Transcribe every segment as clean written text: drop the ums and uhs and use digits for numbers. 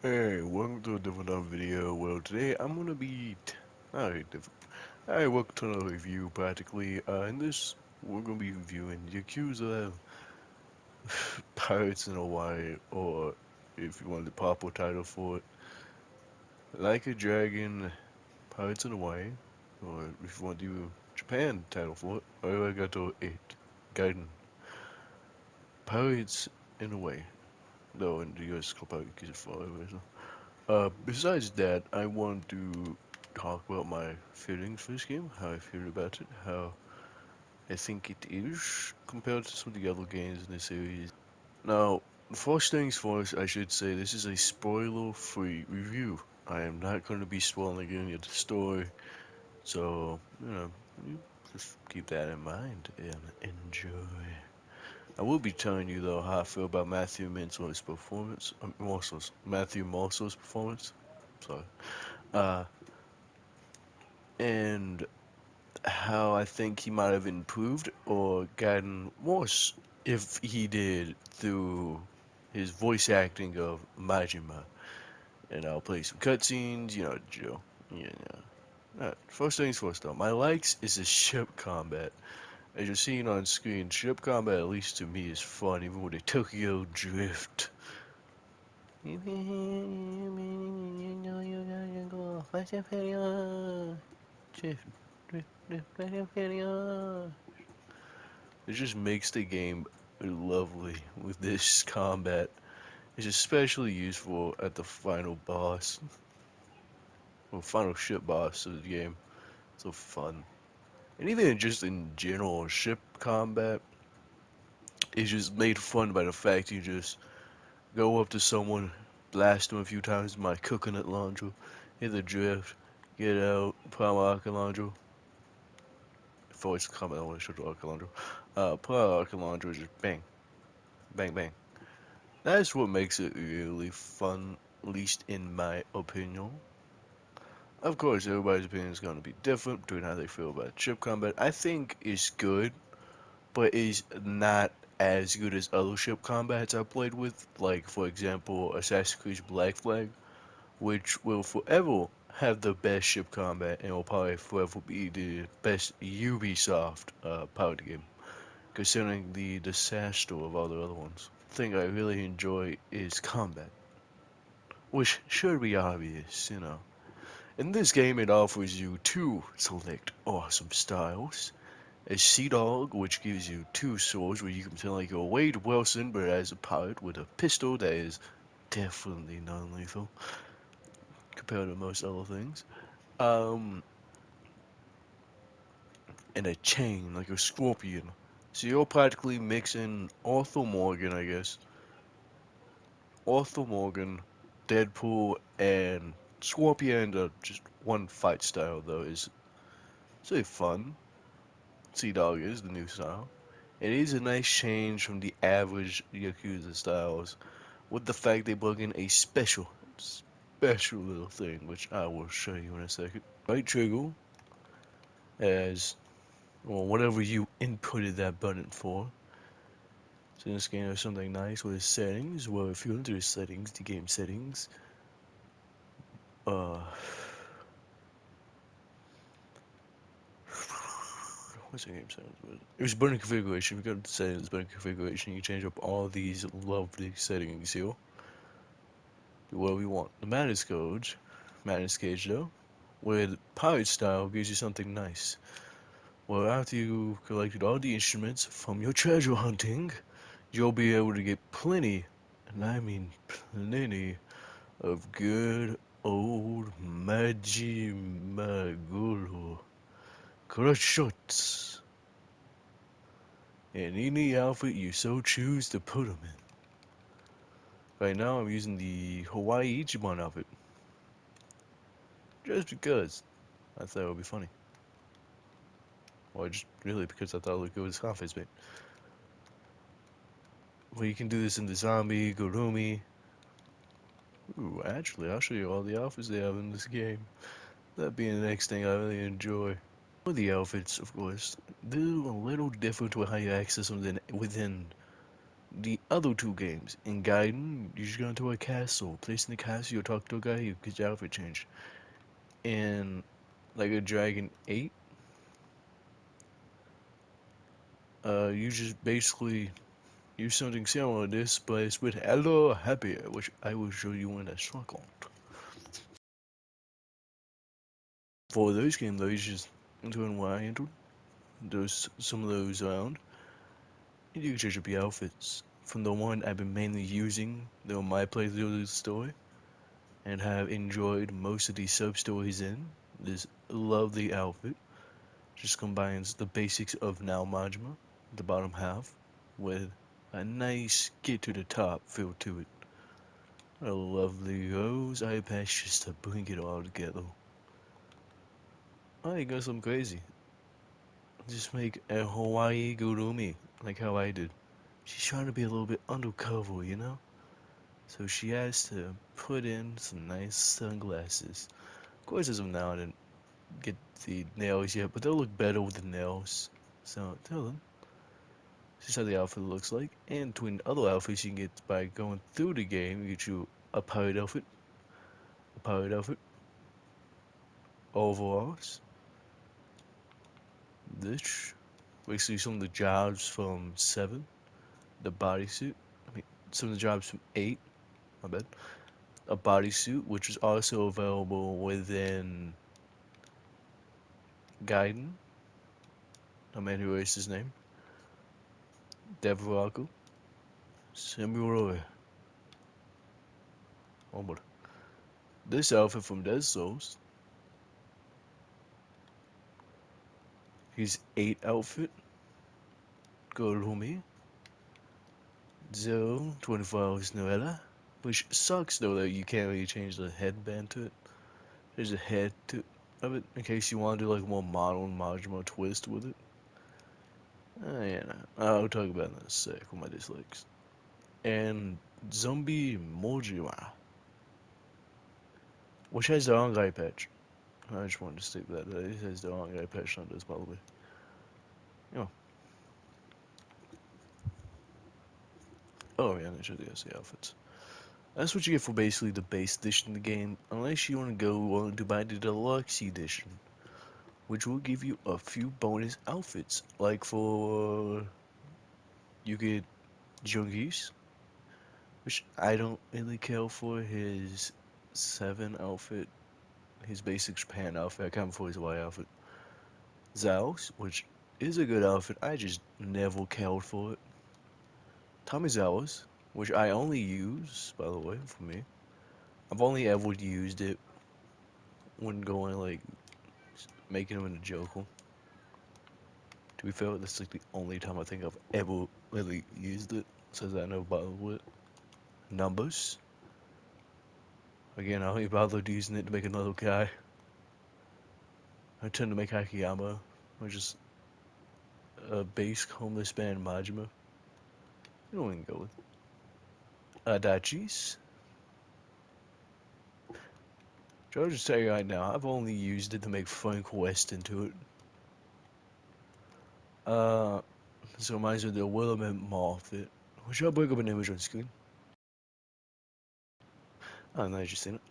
Hey, welcome to a different video. Well, today I'm gonna be alright, different. Alright, welcome to another review. Practically, in this, we're gonna be reviewing Yakuza Pirates in Hawaii, or if you want the proper title for it, Like a Dragon Pirates in Hawaii, or if you want the Japan title for it, Arigato 8 Gaiden Pirates in Hawaii. No, in the US, it's called Pirates for Hawaii. Besides that, I want to talk about my feelings for this game, how I feel about it, how I think it is compared to some of the other games in the series. Now, first things first, I should say this is a spoiler-free review. I am not going to be spoiling any of the story, so, you just keep that in mind and enjoy. I will be telling you, though, how I feel about Matthew Mentor's performance, Matthew Mercer's performance. Sorry. Uh, and how I think he might have improved or gotten worse if he did through his voice acting of Majima. And I'll play some cutscenes, Joe. Yeah, yeah. First things first, though. My likes is the ship combat. As you're seeing on screen, ship combat, at least to me, is fun, even with the Tokyo Drift. It just makes the game lovely with this combat. It's especially useful at the final boss, or final ship boss of the game. So fun. And even just in general, ship combat is just made fun by the fact you just go up to someone, blast them a few times with my coconut launcher, hit the drift, get out, put out my rocket launcher. Before it's coming, I want to show the rocket launcher. Put out rocket launcher, just bang, bang, bang. That's what makes it really fun, at least in my opinion. Of course, everybody's opinion is going to be different between how they feel about ship combat. I think it's good, but is not as good as other ship combats I played with, like, for example, Assassin's Creed Black Flag, which will forever have the best ship combat and will probably forever be the best Ubisoft pirate game, considering the disaster of all the other ones. The thing I really enjoy is combat, which should be obvious. In this game, it offers you two select awesome styles. A Sea Dog, which gives you two swords where you can pretend like you're Wade Wilson, but as a pirate with a pistol that is definitely non-lethal compared to most other things. Um, and a chain, like a scorpion. So you're practically mixing Arthur Morgan, I guess. Arthur Morgan, Deadpool, and Scorpion, just one fight style, though, is really fun. Sea Dog is the new style. It is a nice change from the average Yakuza styles, with the fact they plug in a special little thing, which I will show you in a second. Right trigger, as, well, whatever you inputted that button for. So in this game, there's something nice with settings. Well, if you enter settings, the game settings, uh, what's the game settings? It was button configuration. If you go to settings, button configuration, you change up all these lovely settings here. Do whatever you want. The Madness Cage though, with pirate style gives you something nice. Well, after you collected all the instruments from your treasure hunting, you'll be able to get plenty, and I mean plenty, of good old Maji Maguro crush shots in any outfit you so choose to put them in. Right now, I'm using the Hawaii Ichiban outfit, just because I thought it would be funny. Or just really because I thought it looked good with his confidence bait. Well, you can do this in the zombie, Gurumi. Ooh, actually, I'll show you all the outfits they have in this game. That being the next thing I really enjoy. Well, the outfits, of course, do a little different to how you access them than within The other two games, in Gaiden, you just go into a castle. Place in the castle, you talk to a guy, you get your outfit changed. In like a Dragon 8, you just basically use something similar to this, but it's with Hello Happy, which I will show you in a second. For those games, though, you just doing what I entered. There's some of those around. And you can change up your outfits. From the one I've been mainly using during my playthrough of the story, and have enjoyed most of the sub stories in, this lovely outfit. Just combines the basics of Now Majima, the bottom half, with a nice get to the top feel to it. A lovely rose eye patch just to bring it all together. I got some crazy. Just make a Hawaii Gurumi, like how I did. She's trying to be a little bit undercover, you know? So she has to put in some nice sunglasses. Of course, as of now, I didn't get the nails yet, but they'll look better with the nails. So, tell them. This is how the outfit looks like. And between other outfits you can get by going through the game, you get you a pirate outfit, overalls, this, basically some of the jobs from 7, the bodysuit, I mean, some of the jobs from 8, my bad, a bodysuit, which is also available within Gaiden, no matter who is his name, Devaraku, Samurai, onward. This outfit from Dead Souls, his 8 outfit, Gorumi, 24 hours Noella, which sucks though that you can't really change the headband to it. There's a head to of it in case you want to do like a more modern Majima twist with it. Yeah, I'll talk about that in a sec with my dislikes. And Zombie Mojima, which has the wrong eye patch. I just wanted to state that it has the wrong eye patch on this, by the way. You know, oh yeah, they should the outfits. That's what you get for basically the base edition of the game, unless you want to go on to buy the deluxe edition, which will give you a few bonus outfits. Like for you get Jungies, which I don't really care for his 7 outfit, his basic Japan outfit. I can't for his white outfit. Zao's, which is a good outfit. I just never cared for it. Tamizawa's, which I only use, by the way, for me. I've only ever used it when going like making him into Joker. To be fair, that's like the only time I think I've ever really used it, since I never bothered with numbers. Again, I only bothered using it to make another guy. I tend to make Akiyama, which is a base homeless band Majima. You know what we can go with. Adachi's. I'll just tell you right now, I've only used it to make Frank West into it. This reminds me of the Willamette Moffat. Which I'll bring up an image on screen. Oh, now you just seen it.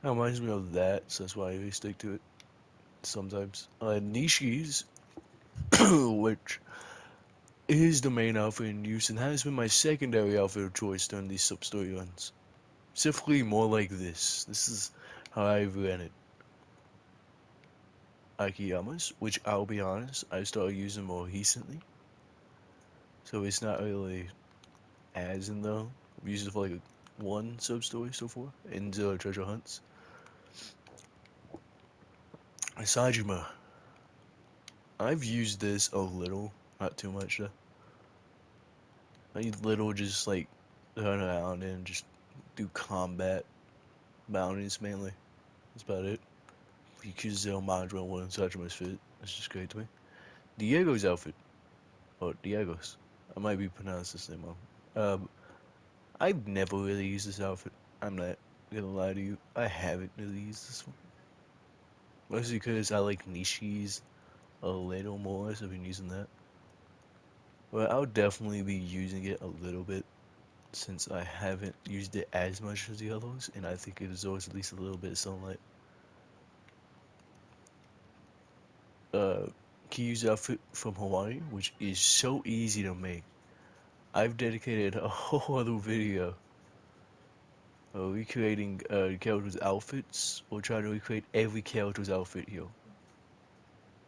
That reminds me of that, so that's why I really stick to it sometimes. Nishi's, which is the main outfit in use and has been my secondary outfit of choice during these sub-story runs. Specifically, more like this. This is how I ran it. Akiyama's, which I'll be honest, I started using more recently. So it's not really as in though. I've used it for like one sub-story so far in Zero Treasure Hunts. Sajima. I've used this a little, not too much though. I little just like run around and just do combat bounties mainly. That's about it. Because Zero Madra and Sajima's fit. That's just great to me. Diego's outfit. Or Diego's. I might be pronounced the same wrong. I've never really used this outfit. I'm not gonna lie to you. I haven't really used this one. Mostly because I like Nishi's a little more, so I've been using that. But I'll definitely be using it a little bit since I haven't used it as much as the others, and I think it absorbs at least a little bit of sunlight. Uh, Kiyu's outfit from Hawaii, which is so easy to make. I've dedicated a whole other video recreating characters' outfits, or trying to recreate every character's outfit here.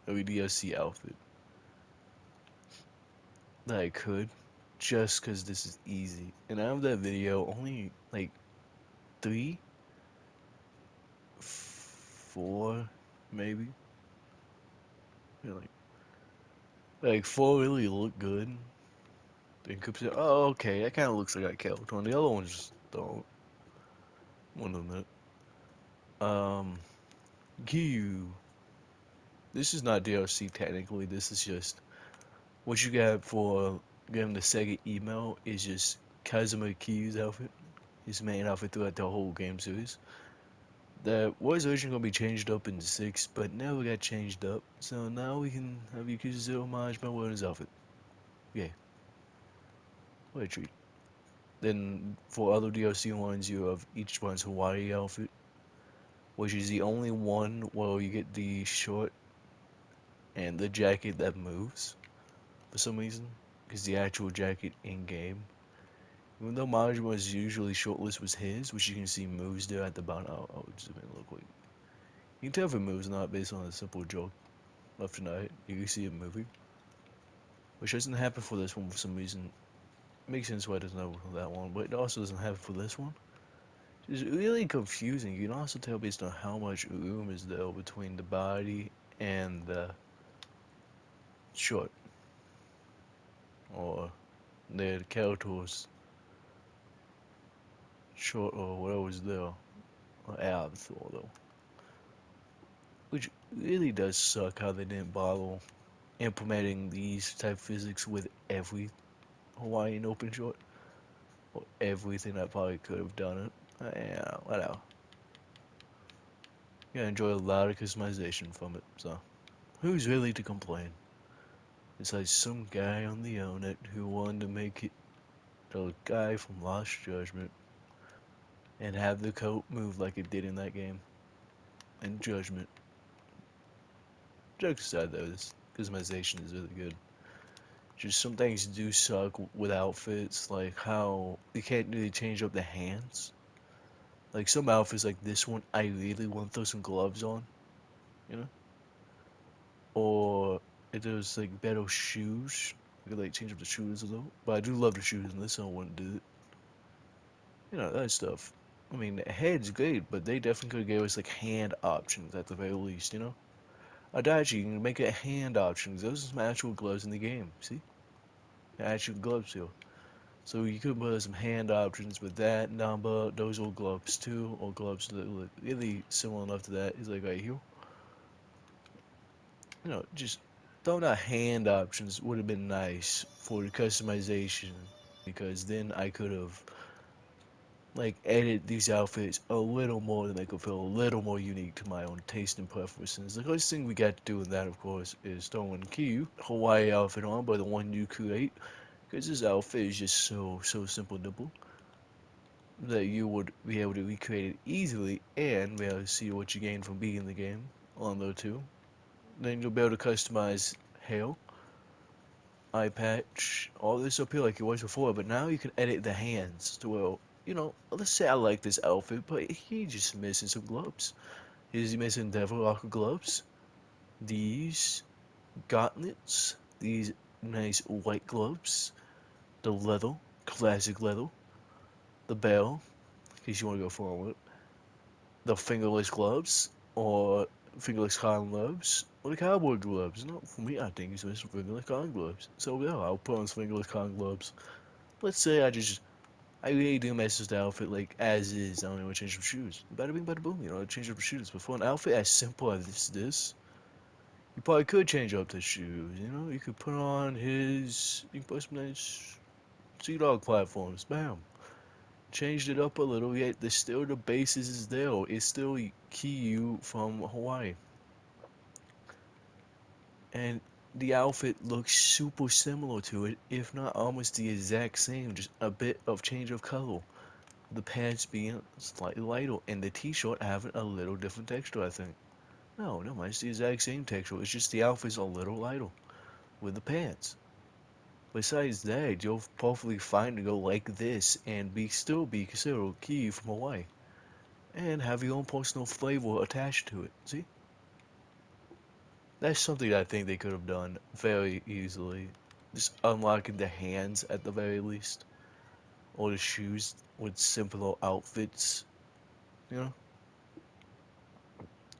Every DLC outfit that I could, just because this is easy. And out of that video, only like three, four, maybe. Yeah, like four really look good. Then could say, oh, okay, that kind of looks like a character. And the other ones just don't. One of them. Giyu. This is not DLC technically. This is just what you got for getting the Sega email is just Kazuma Kiyu's outfit. His main outfit throughout the whole game series. That was originally going to be changed up in 6, but never got changed up. So now we can have Yakuza's homage by wearing his outfit. Yeah, what a treat. Then for other DLC ones, you have each one's Hawaii outfit, which is the only one where you get the short and the jacket that moves for some reason. Because the actual jacket in game, even though Majima's usually shortlist was his, which you can see moves there at the bottom. I'll zoom in real quick. You can tell if it moves or not based on a simple joke left and right. You can see it moving, which doesn't happen for this one for some reason. It makes sense why it doesn't happen for that one, but it also doesn't happen for this one. It's really confusing. You can also tell based on how much room is there between the body and the short, or the character's short, or whatever was there, or abs, although. Which really does suck how they didn't bother implementing these type physics with every Hawaiian open short, or everything that probably could have done it. Yeah, whatever. Yeah, enjoy a lot of customization from it, so who's really to complain? It's like some guy on the internet who wanted to make it the guy from Lost Judgment and have the coat move like it did in that game. And Judgment. Jokes aside though, this customization is really good. Just some things do suck with outfits, like how you can't really change up the hands. Like some outfits like this one, I really want to throw some gloves on, you know? Or if there's like better shoes, I could like change up the shoes a little. But I do love the shoes, and this one wouldn't do it. You know, that stuff. I mean, the head's great, but they definitely could have gave us like hand options at the very least, you know? Adachi, you can make a hand options. Those are some actual gloves in the game, see? Actual gloves here. So you could put some hand options with that number. Those old gloves too, or gloves that look really similar enough to that. Is like right here. You know, just throwing out hand options would have been nice for the customization because then I could have like edit these outfits a little more to make them feel a little more unique to my own taste and preferences. The first thing we got to do in that, of course, is throwing Q Hawaii outfit on by the one you create, because this outfit is just so simple nimble that you would be able to recreate it easily and be able to see what you gain from beating the game on there too. Then you'll be able to customize hair, eye patch, all this up here like it was before, but now you can edit the hands to where, let's say I like this outfit, but he's just missing some gloves. He's missing Devil Rocker gloves, these gauntlets, these nice white gloves, the leather, classic leather, the bell, in case you want to go forward, the fingerless gloves, or fingerless cotton gloves, or the cowboy gloves. No, for me, I think it's missing fingerless cotton gloves. So yeah, I'll put on some fingerless cotton gloves. Let's say I really do mess with the outfit like as is. I don't even change some shoes. Bada bing, bada boom. Change up the shoes. But for an outfit as simple as this, you probably could change up the shoes. You could put on his. You can put some nice Sea Dog platforms. Bam. Changed it up a little. Yet the basis is there. It's still Kiyu from Hawaii. And the outfit looks super similar to it, if not almost the exact same, just a bit of change of color. The pants being slightly lighter, and the t-shirt having a little different texture, I think. No, no, it's the exact same texture. It's just the outfit's a little lighter with the pants. Besides that, you're perfectly fine to go like this and still be considered key from Hawaii. And have your own personal flavor attached to it. See? That's something I think they could have done very easily. Just unlocking the hands at the very least. Or the shoes with simpler outfits. You know?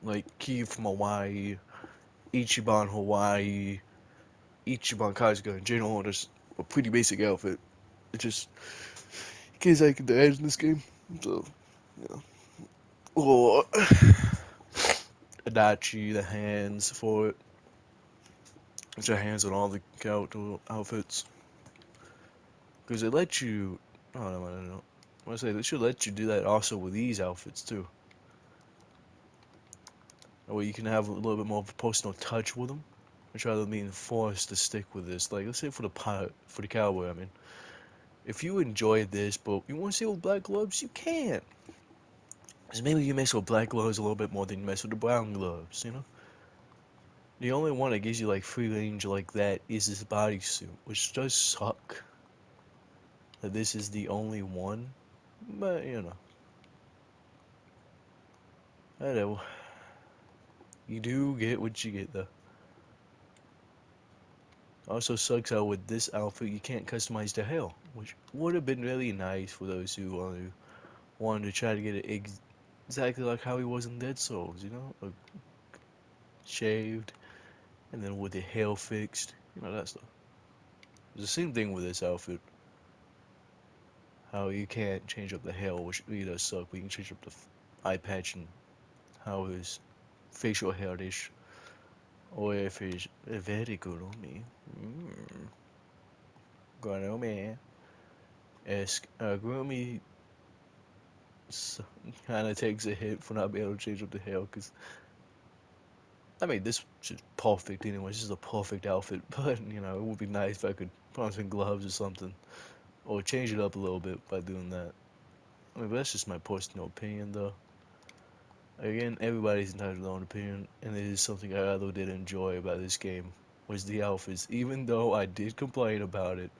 Like Key from Hawaii, Ichiban Hawaii, Ichiban Kaizuga in general. Just a pretty basic outfit. It just, in case I can edge in this game. So, yeah. Or Adachi, the hands for it. Which are hands on all the character outfits. Because it lets you. Oh, no, I don't know. I want to say, they should let you do that also with these outfits, too. That way you can have a little bit more of a personal touch with them. Which rather than being forced to stick with this. Like, let's say for the pilot, for the cowboy, I mean. If you enjoy this, but you want to stay with black gloves, you can. Because maybe you mess with black gloves a little bit more than you mess with the brown gloves, you know? The only one that gives you, like, free range like that is this bodysuit, which does suck. That this is the only one. But, you know. Whatever. You do get what you get, though. Also sucks how with this outfit you can't customize the hair, which would have been really nice for those who wanted to try to get it exactly like how he was in Dead Souls, you know? Like, shaved, and then with the hair fixed, you know, that stuff. It's the same thing with this outfit. How you can't change up the hair, which really does suck, but you can change up the eye patch and how his facial hair is. Or if it's very good on me. Good on me. Esque. Gurumi kind of takes a hit for not being able to change up the hair, because, I mean, this is perfect anyway. This is a perfect outfit, but, you know, it would be nice if I could put on some gloves or something. Or change it up a little bit by doing that. I mean, but that's just my personal opinion, though. Again, everybody's entitled to their own opinion, and it is something I rather did enjoy about this game, was the outfits. Even though I did complain about it,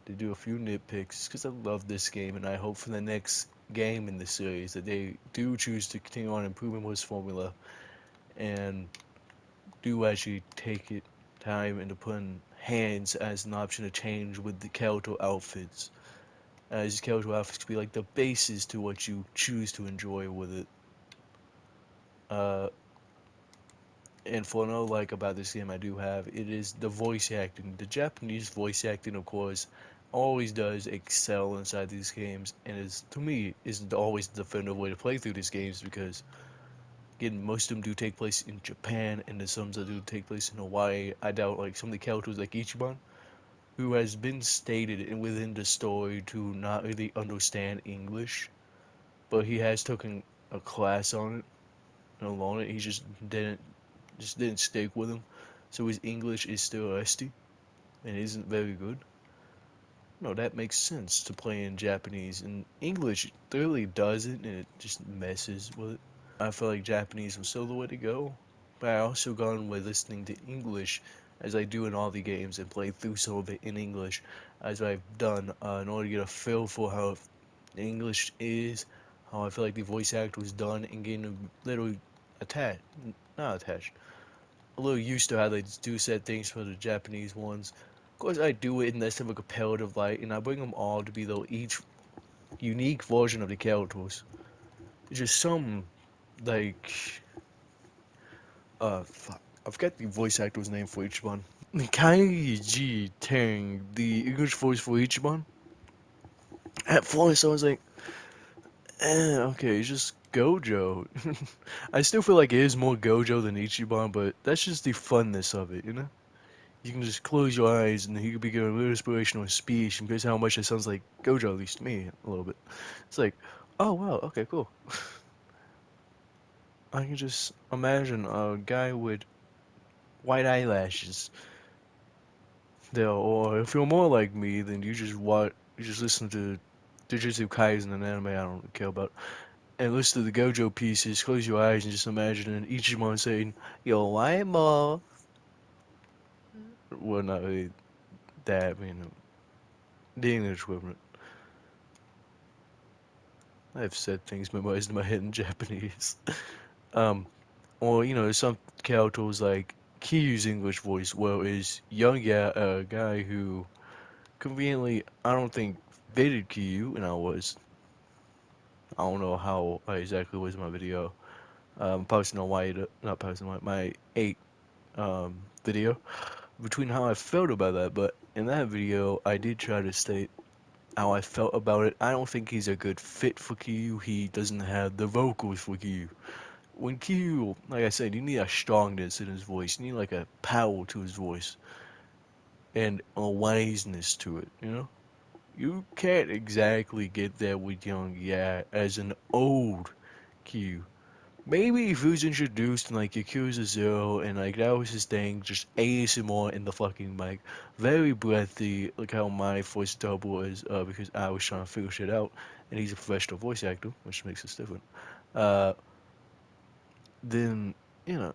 to do a few nitpicks, because I love this game, and I hope for the next game in the series that they do choose to continue on improving this formula, and do actually take it time into putting hands as an option to change with the character outfits. As character outfits could be like the basis to what you choose to enjoy with it. Uh, and for another like about this game I do have, it is the voice acting. The Japanese voice acting, of course, always does excel inside these games, and is, to me, is always the definitive way to play through these games, because again, most of them do take place in Japan, and there's some that do take place in Hawaii. I doubt like some of the characters like Ichiban, who has been stated within the story to not really understand English, but he has taken a class on it and learned it. He just didn't stick with him, so his English is still rusty and isn't very good. No, that makes sense to play in Japanese. And English really doesn't, and it just messes with it. I feel like Japanese was still the way to go, but I also gone with listening to English as I do in all the games and play through some of it in English, as I've done in order to get a feel for how English is, how I feel like the voice actor was done, and getting a little attached, not attached, a little used to how they do said things for the Japanese ones. Of course, I do it in less of a comparative light, and I bring them all to be though each unique version of the characters. It's just some like fuck, I forgot the voice actor's name for each one. Kaiji Tang, the English voice for Ichiban. At first, I was like, okay, it's just Gojo. I still feel like it is more Gojo than Ichiban, but that's just the funness of it, you know? You can just close your eyes and he could be giving a little inspirational speech, and guess how much it sounds like Gojo, at least to me, a little bit. It's like, oh wow, okay, cool. I can just imagine a guy with white eyelashes there. Or if you're more like me, then you just listen to Jujutsu Kaisen, an anime I don't care about, and listen to the Gojo pieces. Close your eyes and just imagine Ichimon saying, "Yo, why more?" Well, not really that. I mean, the English equivalent. I've said things memorized in my head in Japanese. Um, or some characters like Kiyu's English voice, well, is young, yeah, a guy who conveniently I don't think fitted Kiyu, and I don't know how I exactly was in my video. Posting on not posting on my eight video between how I felt about that, but in that video I did try to state how I felt about it. I don't think he's a good fit for Kiyu. He doesn't have the vocals for Kiyu. When Kiyu, like I said, you need a strongness in his voice. You need like a power to his voice and a wiseness to it. You can't exactly get there with young yeah as an old Kiyu. Maybe if he was introduced in like Yakuza 0 and like that was his thing, just ASMR in the fucking mic, very breathy, like how my voice double was, because I was trying to figure shit out, and he's a professional voice actor, which makes us different. Uh, then you know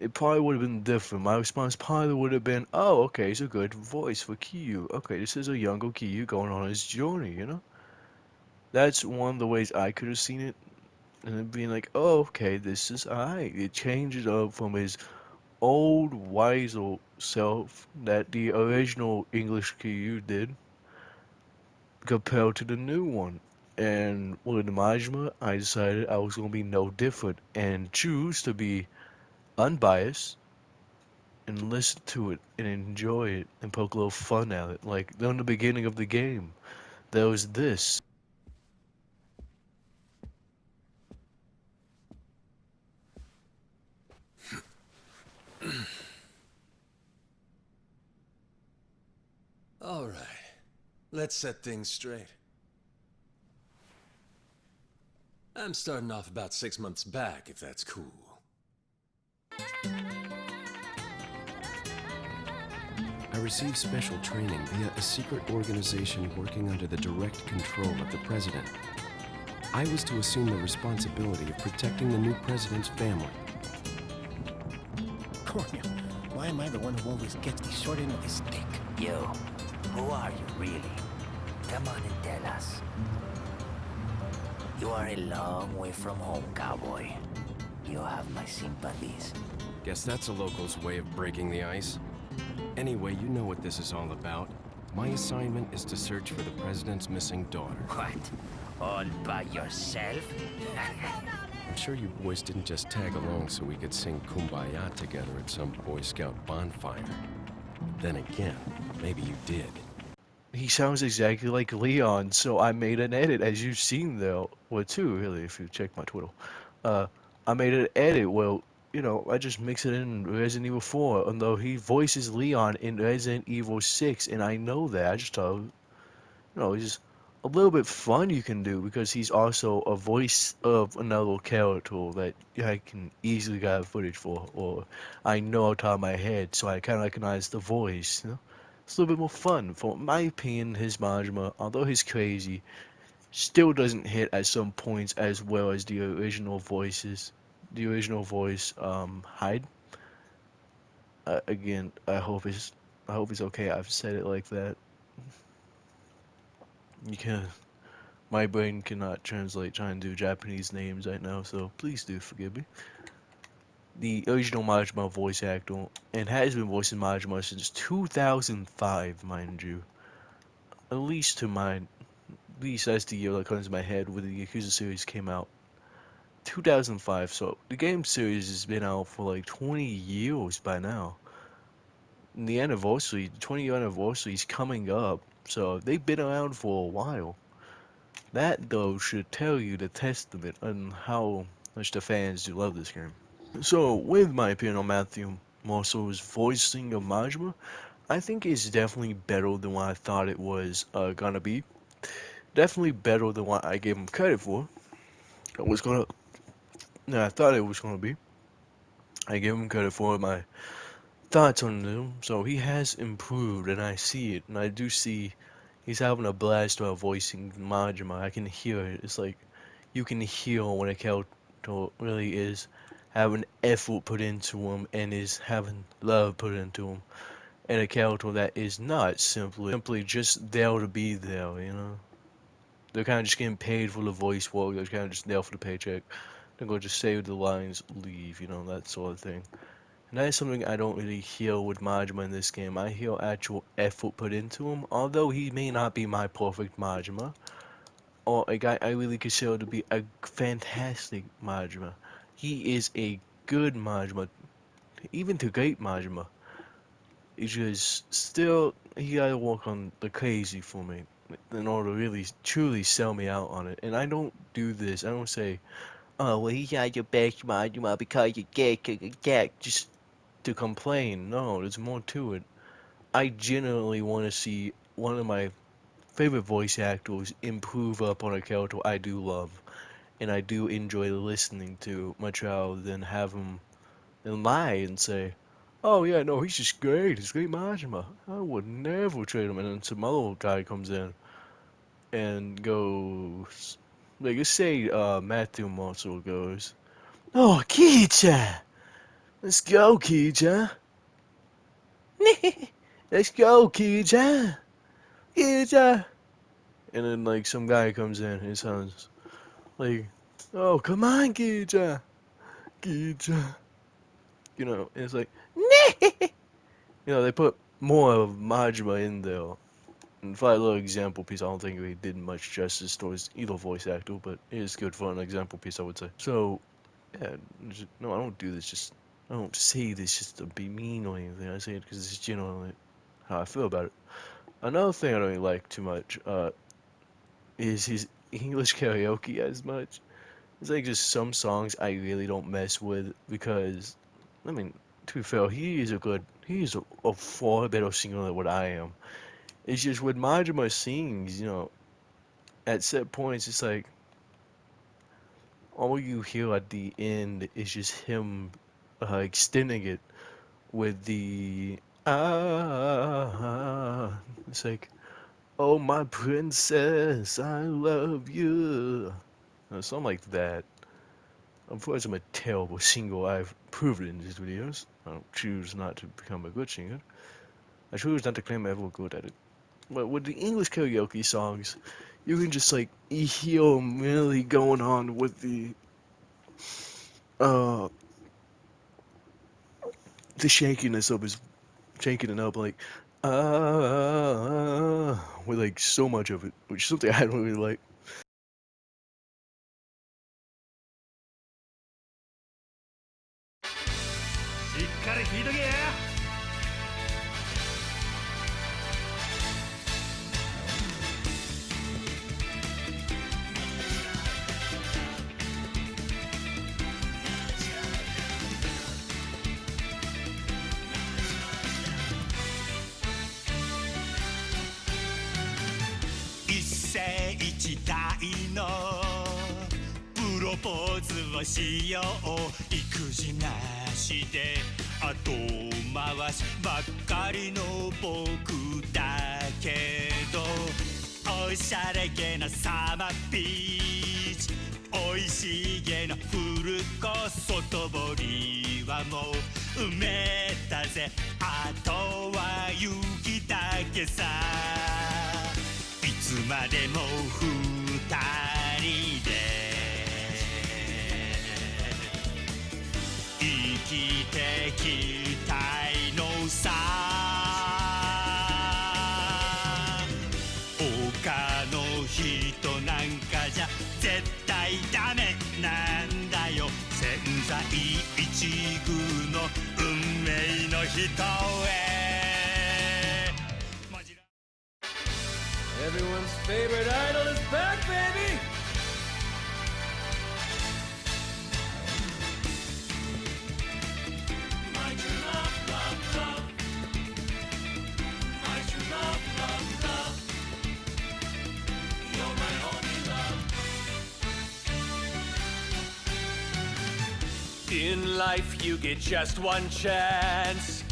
it probably would have been different. My response probably would have been, "Oh, okay, it's a good voice for Kiyu. Okay, this is a younger Kiyu going on his journey." That's one of the ways I could have seen it, and then being like, "Oh, okay, this is alright." It changes up from his old wiser self that the original English Kiyu did compared to the new one. And with Majima, I decided I was going to be no different and choose to be unbiased and listen to it and enjoy it and poke a little fun at it. Like in the beginning of the game, there was this. All right, let's set things straight. I'm starting off about 6 months back, if that's cool. I received special training via a secret organization working under the direct control of the president. I was to assume the responsibility of protecting the new president's family. Cornel, why am I the one who always gets the short end of the stick? Yo, who are you really? Come on and tell us. You are a long way from home, cowboy. You have my sympathies. Guess that's a local's way of breaking the ice. Anyway, you know what this is all about. My assignment is to search for the president's missing daughter. What? All by yourself? I'm sure you boys didn't just tag along so we could sing Kumbaya together at some Boy Scout bonfire. Then again, maybe you did. He sounds exactly like Leon, so I made an edit, as you've seen though. Well, too, really, if you check my Twitter. Uh, I made an edit, well, I just mix it in Resident Evil 4, although he voices Leon in Resident Evil 6, and I know that. I just thought, it's just a little bit fun you can do, because he's also a voice of another character that I can easily get footage for, or I know off the top of my head, so I kind of recognize the voice. It's a little bit more fun. For my opinion, his Majima, although he's crazy, still doesn't hit at some points as well as the original voices. The original voice, Hyde. Again, I hope it's okay. I've said it like that. You can My brain cannot translate trying to do Japanese names right now, so please do forgive me. The original Majima voice actor, and has been voicing Majima since 2005, mind you. At least that's the year that comes to my head when the Yakuza series came out. 2005, so the game series has been out for like 20 years by now. And the 20-year anniversary is coming up, so they've been around for a while. That, though, should tell you the testament on how much the fans do love this game. So, with my opinion on Matthew Mercer's voicing of Majima, I think it's definitely better than what I thought it was gonna be. Definitely better than what I gave him credit for. I was gonna, I thought it was gonna be. I gave him credit for my thoughts on him. So he has improved, and I see it, and I do see he's having a blast while voicing Majima. I can hear it. It's like you can hear when a character really is having effort put into him and is having love put into him, and a character that is not simply just there to be there. They're kind of just getting paid for the voice work. They're kind of just there for the paycheck. They're going to just say the lines, leave, that sort of thing. And that is something I don't really hear with Majima in this game. I hear actual effort put into him, although he may not be my perfect Majima, or a guy I really consider to be a fantastic Majima. He is a good Majima, even to great Majima. It's just still he gotta work on the crazy for me in order to really truly sell me out on it. And I don't do this. I don't say, oh well, he's not your best Majima because you get just to complain. No, there's more to it. I genuinely want to see one of my favorite voice actors improve up on a character I do love, and I do enjoy listening to much rather than have him lie and say, "Oh yeah, no, he's just great. He's great Majima. I would never trade him." And then some other guy comes in and goes, like, let's say Matthew Marshall goes, "Oh, Key-chan, let's go, Key-chan. Let's go, Key-chan, Key-chan." And then like some guy comes in and it sounds like, "Oh, come on, Key-chan, Key-chan." And it's like, they put more of Majima in there. And for that little example piece, I don't think we did much justice towards either voice actor, but it is good for an example piece, I would say. So, yeah, no, I don't do this I don't say this just to be mean or anything. I say it because it's genuinely how I feel about it. Another thing I don't really like too much is his English karaoke as much. It's like just some songs I really don't mess with because, I mean, to be fair, he's a far better singer than what I am. It's just when Majima sings, at set points, it's like all you hear at the end is just him extending it with the ah. It's like, oh my princess, I love you. Something like that. Of course, I'm a terrible singer. I've proven in these videos. I don't choose not to become a good singer. I choose not to claim I'm ever good at it. But with the English karaoke songs, you can just like hear him really going on with uh the shakiness of his shaking it up like with like so much of it, which is something I don't really like. しっかり聞いとけや。一世一代のプロポーズをしよう。育児なしで後回しばっかりの僕だけど、おしゃれげなサマービーチ、おいしげなフルコース、外堀はもう埋めたぜ。あとは雪だけさ。いつまでも二人で生きてきたいのさ。他の人なんかじゃ絶対ダメなんだよ。千載一遇の運命の人へ。 Everyone's favorite idol is back, baby! My true love, love, love. My true love, love, love. You're my only love. In life, you get just one chance.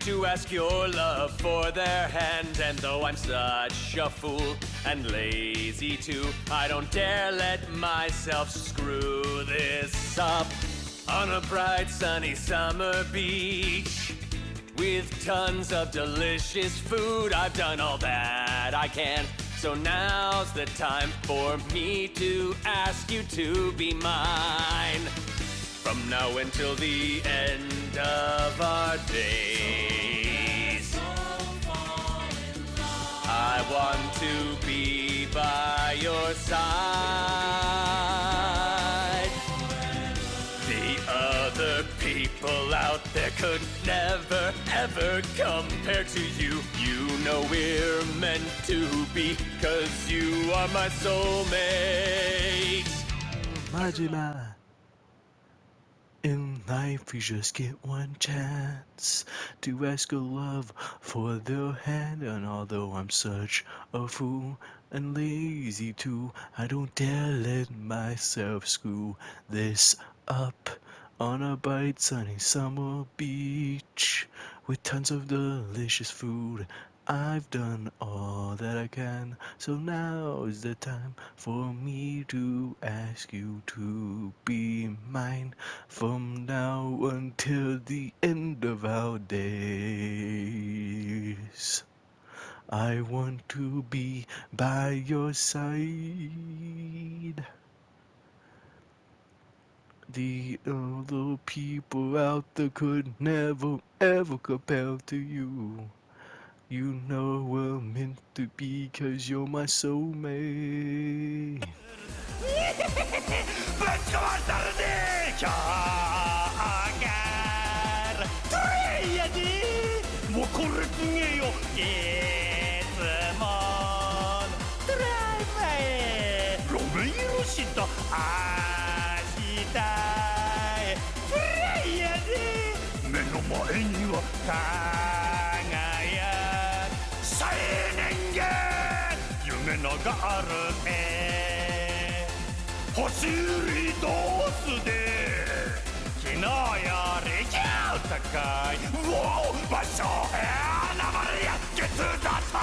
to ask your love for their hand. And though I'm such a fool and lazy too, I don't dare let myself screw this up. On a bright sunny summer beach with tons of delicious food, I've done all that I can. So now's the time for me to ask you to be mine. From now until the end of our days, I want to be by your side. The other people out there could never, ever compare to you. You know we're meant to be, 'cause you are my soulmate. Majima. In life, you just get one chance to ask a love for their hand. And although I'm such a fool and lazy too, I don't dare let myself screw this up. On a bright sunny summer beach with tons of delicious food, I've done all that I can. So now is the time for me to ask you to be mine. From now until the end of our days, I want to be by your side. The other people out there could never, ever compare to you. You know we're meant to be, 'cause you're my soulmate. ぶち壊したるでキャーガールトレイヤでもうこれすげえよいつもドライブへロメイロシと明日へトレイヤで目の前には輝く青年が夢のゴールへ走り出すで昨日より今日高いウォー場所へ流れやゲッツだった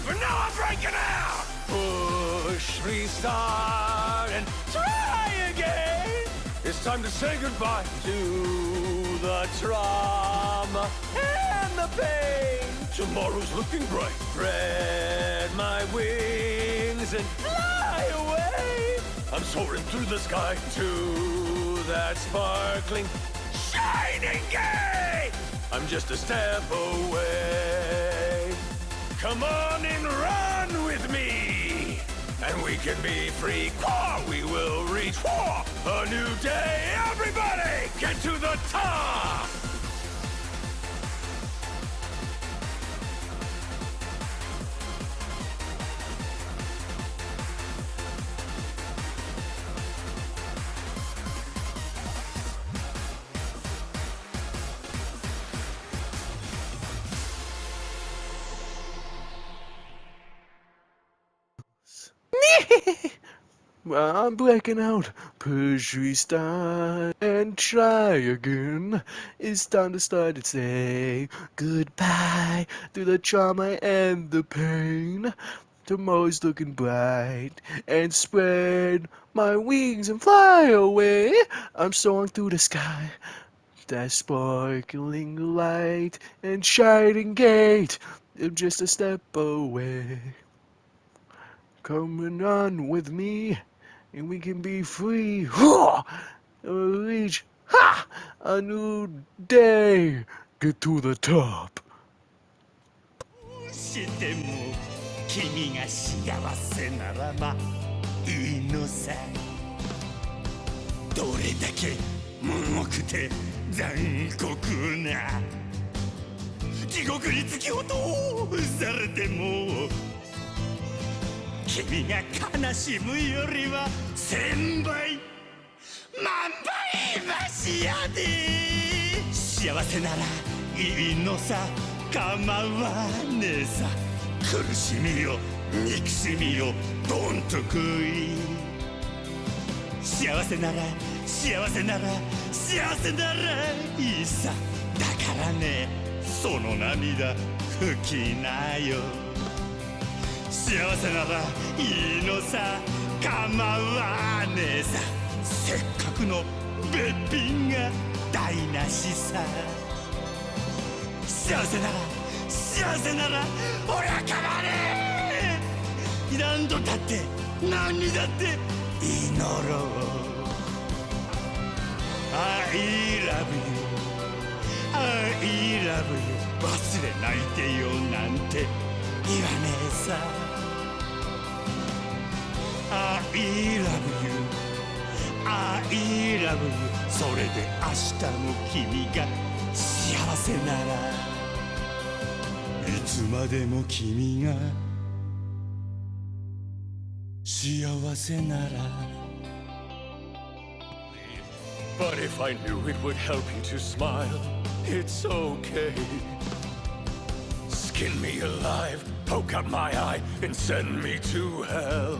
But now I'm breaking out! Push, restart, and try again. It's time to say goodbye to the trauma and the pain. Tomorrow's looking bright. Spread my wings and fly away. I'm soaring through the sky to that sparkling, shining gate. I'm just a step away. Come on and run with me, and we can be free. We will reach a new day. Everybody, get to the top. I'm blacking out. Push restart and try again. It's time to start to say goodbye to the trauma and the pain. Tomorrow's looking bright, and spread my wings and fly away. I'm soaring through the sky, that sparkling light and shining gate. I'm just a step away. Come and run with me, and we can be free. Reach a new day. Get to the top. しても君が幸せならばいいのさどれだけ重くて残酷な地獄に突き落とされても君が悲しむよりは千倍万倍マシやで幸せならいいのさ構わねえさ苦しみよ憎しみよどんと来い幸せなら幸せなら幸せならいいさだからねその涙拭きなよ幸せならいいのさ構わねえさせっかくのべっぴんが台無しさ幸せなら幸せなら俺は構わねえ何度だって何にだって祈ろう I love you I love you 忘れないでよなんて言わねえさ I love you I love you それで明日も君が幸せならいつまでも君が幸せなら But if I knew it would help you to smile, it's okay. Skin me alive, poke out my eye, and send me to hell.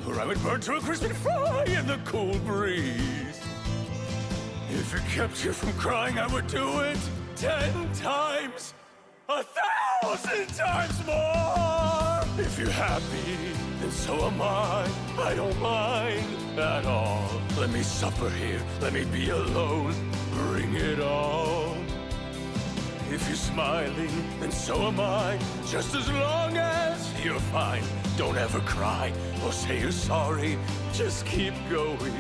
Or I would burn to a crisp and fry in the cool breeze. If it kept you from crying, I would do it 10 times, 1,000 times more. If you're happy, then so am I. I don't mind at all. Let me suffer here, let me be alone. Bring it on. If you're smiling, then so am I. Just as long as you're fine. Don't ever cry or say you're sorry. Just keep going.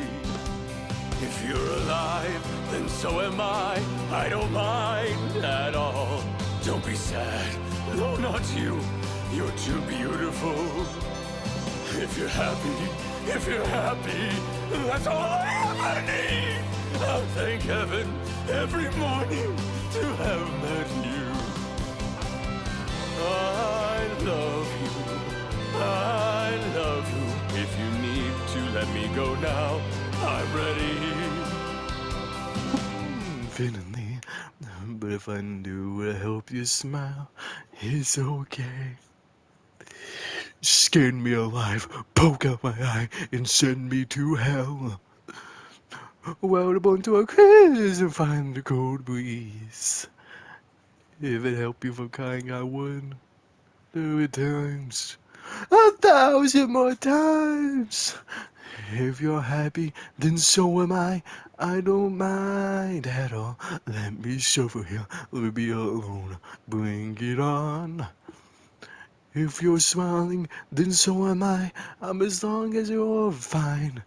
If you're alive, then so am I. I don't mind at all. Don't be sad. No, not you. You're too beautiful. If you're happy, that's all I ever need. I'll thank heaven every morning to have met you. I love you. If you need to let me go now, I'm ready. Infinitely, but if I knew it help you smile, it's okay. Skin me alive, poke out my eye, and send me to hell. Well, up onto a cruise and find the cold breeze. If it helped you from crying, I would do it times 1,000 more times. If you're happy, then so am I. I don't mind at all. Let me suffer here, let me be alone. Bring it on. If you're smiling, then so am I. I'm as long as you're fine.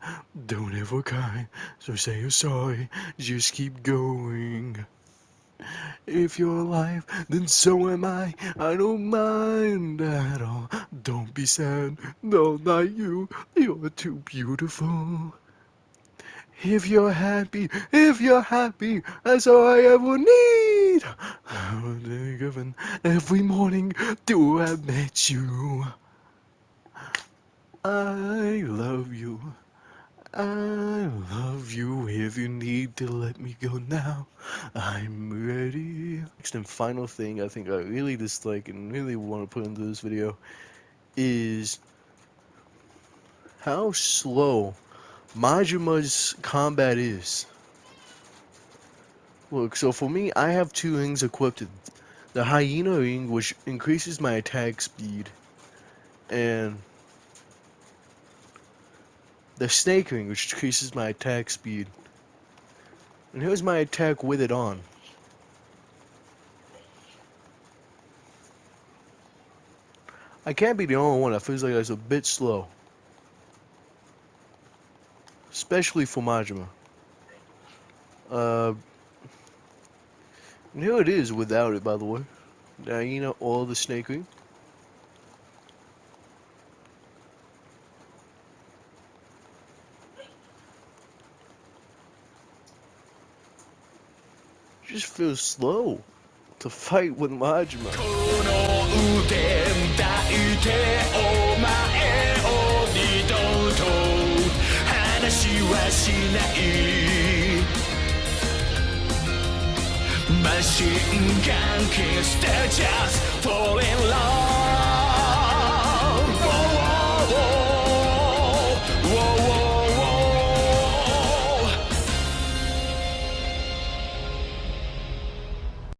Don't ever cry, so say you're sorry. Just keep going. If you're alive, then so am I. I don't mind at all. Don't be sad, no, not you. You're too beautiful. If you're happy, that's all I ever need. I would be given every morning to have met you. I love you. I love you. If you need to let me go now, I'm ready. Next and final thing I think I really dislike and really want to put into this video is how slow Majima's combat is. Look, so for me, I have two rings equipped. The hyena ring, which increases my attack speed, and the snake ring, which increases my attack speed. And here's my attack with it on. I can't be the only one that feels like it's a bit slow. Especially for Majima. And here it is without it, by the way. The hyena or the snake ring. Just feels slow to fight with Majima. この腕抱いてお前しないマシンガンキステージャス Fall in love